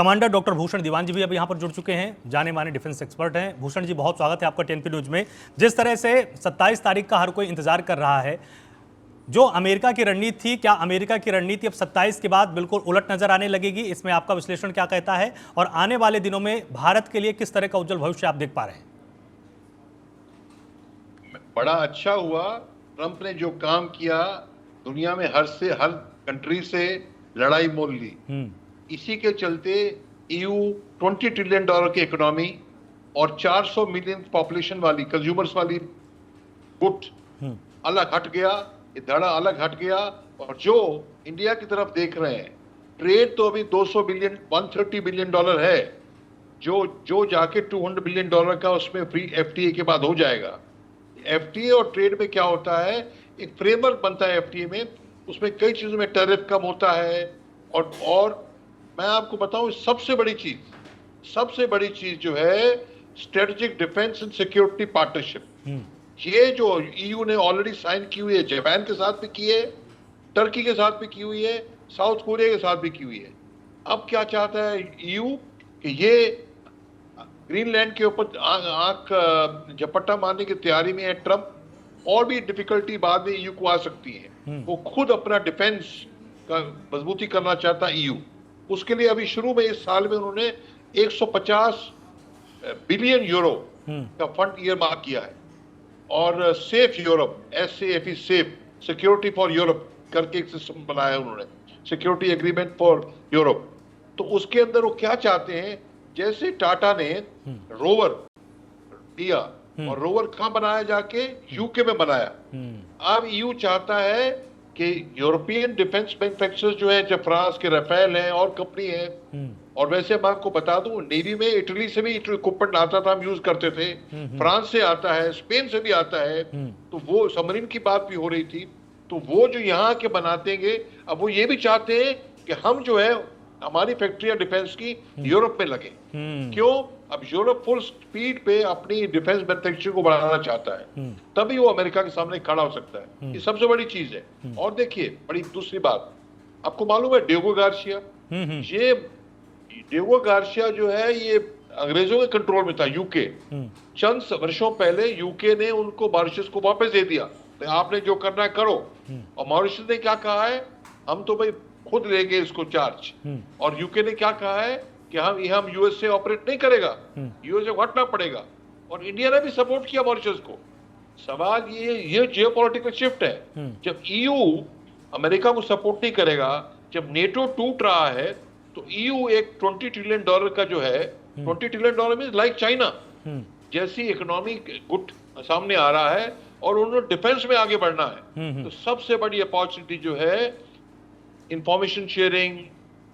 Commander doctor Bhushan दीवान जी भी अब यहाँ पर जुड़ चुके हैं, जाने माने डिफेंस एक्सपर्ट हैं। भूषण जी, बहुत स्वागत है आपका टीएनपी न्यूज में। जिस तरह से 27 तारीख का हर कोई इंतजार कर रहा है, जो अमेरिका की रणनीति थी, क्या अमेरिका की रणनीति अब 27 के बाद बिल्कुल उलट नजर आने लगेगी? इसमें आपका विश्लेषण क्या कहता है, और आने वाले दिनों में भारत के लिए किस तरह का उज्जवल भविष्य आप देख पा रहे हैं? बड़ा अच्छा हुआ ट्रंप ने जो काम किया, दुनिया में हर कंट्री से लड़ाई मोल ली। इसी के चलते EU $20 ट्रिलियन की इकोनॉमी और 400 मिलियन पॉपुलेशन वाली, कंज्यूमर्स वाली गुट अलग हट गया, ये धड़ा अलग हट गया। और जो इंडिया की तरफ देख रहे हैं, ट्रेड तो अभी 200 बिलियन, $130 बिलियन है, जो जाके $200 बिलियन का उसमें फ्री FTA के बाद हो जाएगा। FTA और ट्रेड में क्या होता है, एक फ्रेमवर्क बनता है FTA में, उसमें कई चीजों में टैरिफ कम होता है। और मैं आपको बताऊं, सबसे बड़ी चीज जो है strategic defence and security partnership. ये जो EU ने ऑलरेडी साइन की हुई है, जापान के साथ भी की है, टर्की के साथ भी की हुई है, साउथ कोरिया के साथ भी की हुई है। अब क्या चाहता है EU कि ये ग्रीनलैंड के ऊपर आंख झपट्टा मारने की तैयारी में है ट्रंप, और भी डिफिकल्टी बाद में EU को आ सकती है। वो खुद अपना डिफेंस का मजबूती करना चाहता है EU। उसके लिए अभी शुरू में इस साल में उन्होंने 150 बिलियन यूरो का फंड ईयरमार्क किया है। और safe Europe, SAFE, safe security for Europe करके एक सिस्टम बनाया उन्होंने, सिक्योरिटी एग्रीमेंट फॉर यूरोप। तो उसके अंदर वो क्या चाहते हैं, जैसे टाटा ने रोवर दिया, और रोवर कहां बनाया, जाके UK में बनाया। अब EU चाहता है कि यूरोपियन डिफेंस मैन्युफैक्चरर्स जो है, जब फ्रांस के राफेल हैं और कंपनी है, और वैसे मैं आपको बता दूं, नेवी में इटली से भी इक्विपमेंट आता था, हम यूज करते थे, फ्रांस से आता है, स्पेन से भी आता है। तो वो सबमरीन की बात भी हो रही थी। तो वो जो यहाँ के बनातेंगे, अब वो ये भी चाहते हैं कि हम जो है, हमारी फैक्ट्रियां डिफेंस की यूरोप में लगे। क्यों? अब यूरोप फुल स्पीड पे अपनी डिफेंस मैन्युफैक्चरिंग को बढ़ाना चाहता है, तभी वो अमेरिका के सामने खड़ा हो सकता है। ये सबसे बड़ी चीज है। और देखिए, बड़ी दूसरी बात, आपको मालूम है डिएगो गार्सिया, ये डिएगो गार्सिया जो है, ये अंग्रेजों के कंट्रोल में था, UK। चंद वर्षों पहले UK ने उनको मॉरिशस को वापस दे दिया, तो आपने जो करना है करो। और मॉरिशस ने क्या कहा है, हम तो भाई खुद लेंगे इसको चार्ज। और UK ने क्या कहा है कि हम US से ऑपरेट नहीं करेगा, US से हटना पड़ेगा। और इंडिया ने भी सपोर्ट किया मॉरिशस को। सवाल ये जियोपॉलिटिकल शिफ्ट है। जब EU अमेरिका को सपोर्ट नहीं करेगा, जब नेटो टूट रहा है, तो EU एक $20 ट्रिलियन का जो है, $20 ट्रिलियन मींस लाइक चाइना जैसी इकोनॉमिक गुट सामने आ रहा है, और उन्होंने डिफेंस में आगे बढ़ना है। तो सबसे बड़ी अपॉर्चुनिटी जो है, इंफॉर्मेशन शेयरिंग,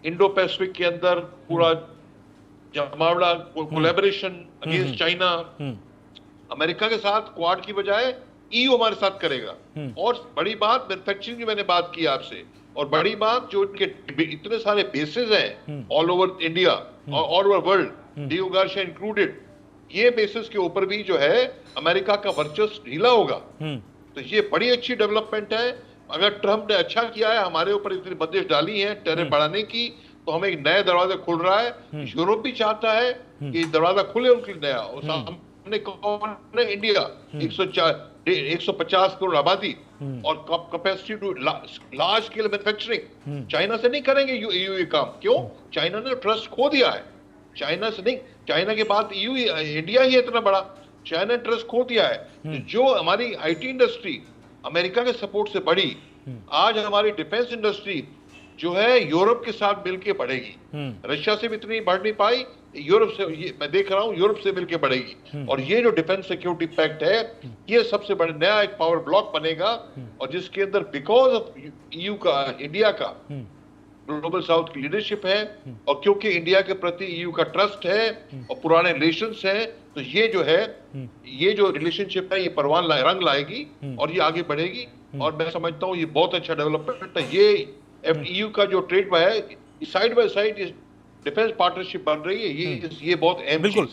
इंडो पैसिफिक के अंदर पूरा जमावड़ा, कोलैबोरेशन अगेंस्ट चाइना। अमेरिका के साथ क्वाड की बजाय EU हमारे साथ करेगा। और बड़ी बात, मैन्युफैक्चरिंग की मैंने बात की आपसे, और बड़ी बात, जो इनके इतने सारे बेसेस हैं ऑल ओवर इंडिया और all over world, Diego Garcia included, ये बेसिस के ऊपर भी जो है अमेरिका का वर्चस्व ढीला होगा। तो ये बड़ी अच्छी डेवलपमेंट है। अगर ट्रंप ने अच्छा किया है, हमारे ऊपर इतनी बंदिश डाली है टैरिफ बढ़ाने की, तो हमें एक नया दरवाजा खुल रहा है। यूरोप भी चाहता है कि दरवाजा खुले उनके लिए नया। और सामने कौन है? इंडिया, 150 करोड़ आबादी और capacity to large scale manufacturing. China से नहीं करेंगे EU ये काम। क्यों? चाइना ने ट्रस्ट खो दिया है। चाइना से नहीं, चाइना के बाद EU, इंडिया ही इतना बड़ा, चाइना ने ट्रस्ट खो दिया है। जो हमारी IT इंडस्ट्री अमेरिका के सपोर्ट से बढ़ी, आज हमारी डिफेंस इंडस्ट्री जो है यूरोप के साथ मिलकर बढ़ेगी। रशिया से भी इतनी बढ़ नहीं पाई, यूरोप से, मैं देख रहा हूं, यूरोप से मिलकर बढ़ेगी। और ये जो डिफेंस सिक्योरिटी पैक्ट है, ये सबसे बड़ा नया एक पावर ब्लॉक बनेगा, और जिसके अंदर बिकॉज ऑफ EU का, इंडिया का ग्लोबल साउथ की लीडरशिप है, और क्योंकि इंडिया के प्रति EU का ट्रस्ट है और पुराने रिलेशंस हैं, तो ये जो है, ये जो रिलेशनशिप है, ये परवान रंग लाएगी और ये आगे बढ़ेगी। और मैं समझता हूँ ये बहुत अच्छा डेवलपमेंट है। ये EU का जो ट्रेड है, side by side defence partnership बन रही है, ये बहुत अहम चीज है।